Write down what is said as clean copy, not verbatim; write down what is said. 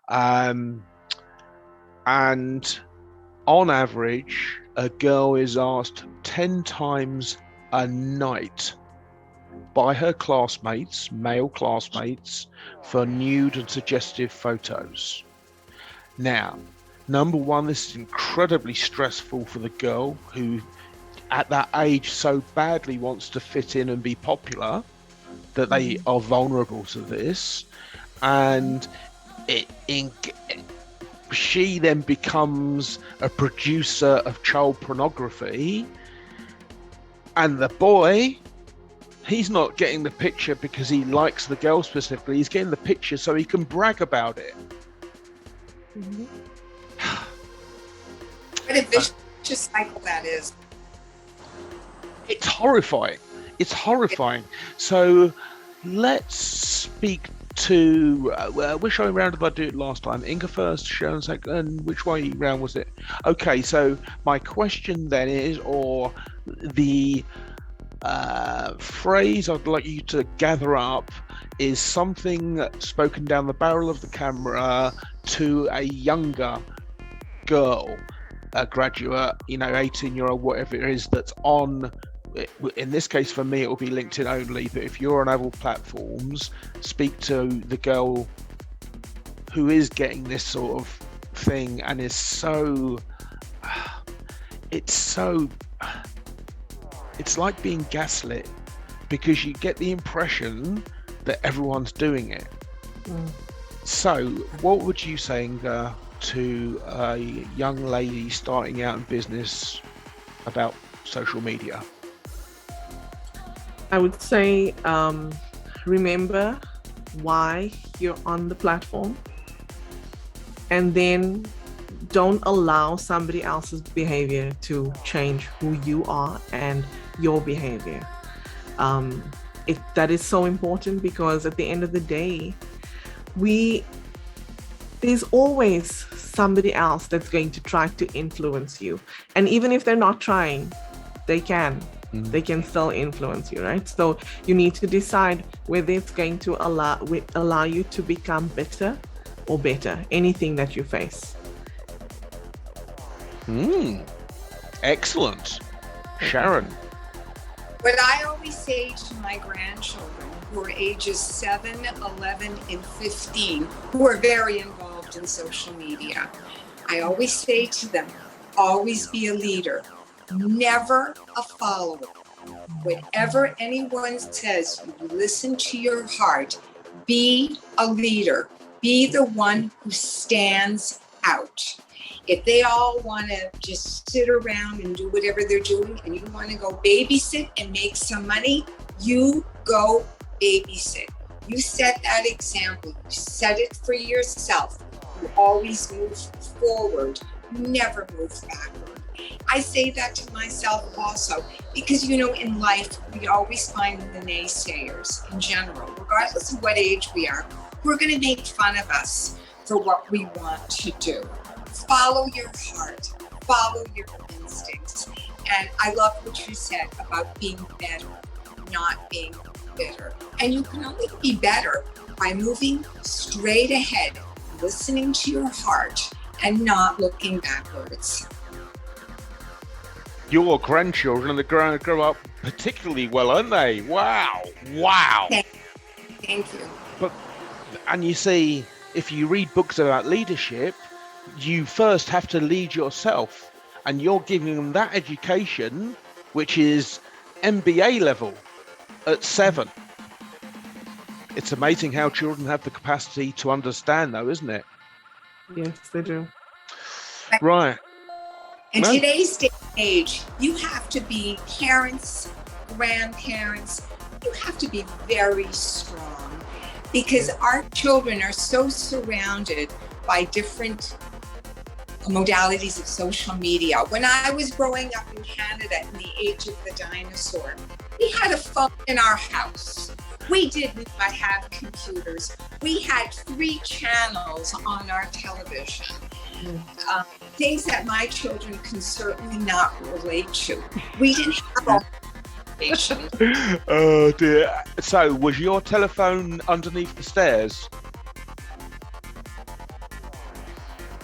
Um, and on average, a girl is asked 10 times a night by her classmates, male classmates, for nude and suggestive photos. Now, number one, this is incredibly stressful for the girl who, at that age, so badly wants to fit in and be popular that they are vulnerable to this. And she then becomes a producer of child pornography. And the boy, he's not getting the picture because he likes the girl specifically. He's getting the picture so he can brag about it. Mm-hmm. What a vicious cycle that is. It's horrifying. It's horrifying. So let's speak to which way round did I do it last time? Inga first, Sharon second, and which way round was it? Okay, so my question then is, or the phrase I'd like you to gather up is something spoken down the barrel of the camera to a younger girl, a graduate, 18-year-old, whatever it is, that's on, in this case for me it will be LinkedIn only, but if you're on other platforms, speak to the girl who is getting this sort of thing and is it's like being gaslit, because you get the impression that everyone's doing it. So what would you say, Inga, to a young lady starting out in business about social media? I would say, remember why you're on the platform, and then don't allow somebody else's behavior to change who you are and your behavior. That is so important, because at the end of the day, there's always somebody else that's going to try to influence you. And even if they're not trying, they can still influence you, right? So you need to decide whether it's going to allow you to become better or better, anything that you face. Excellent. Sharon. What I always say to my grandchildren, who are ages 7, 11, and 15, who are very involved in social media, I always say to them, always be a leader, never a follower. Whatever anyone says, you listen to your heart. Be a leader. Be the one who stands out. If they all want to just sit around and do whatever they're doing, and you want to go babysit and make some money, you go babysit. You set that example. You set it for yourself. You always move forward. You never move backward. I say that to myself also, because, in life, we always find the naysayers in general, regardless of what age we are, who are going to make fun of us for what we want to do. Follow your heart, follow your instincts. And I love what you said about being better, not being bitter. And you can only be better by moving straight ahead, listening to your heart, and not looking backwards. Your grandchildren are going to grow up particularly well, aren't they? Wow. Thank you. And you see, if you read books about leadership, you first have to lead yourself, and you're giving them that education, which is MBA level at 7. It's amazing how children have the capacity to understand, though, isn't it? Yes, they do. Right. In today's day and age, you have to be parents, grandparents, you have to be very strong, because our children are so surrounded by different modalities of social media. When I was growing up in Canada in the age of the dinosaur, we had a phone in our house. We did not have computers. We had 3 channels on our television. Things that my children can certainly not relate to. We didn't have all information. Oh dear. So was your telephone underneath the stairs?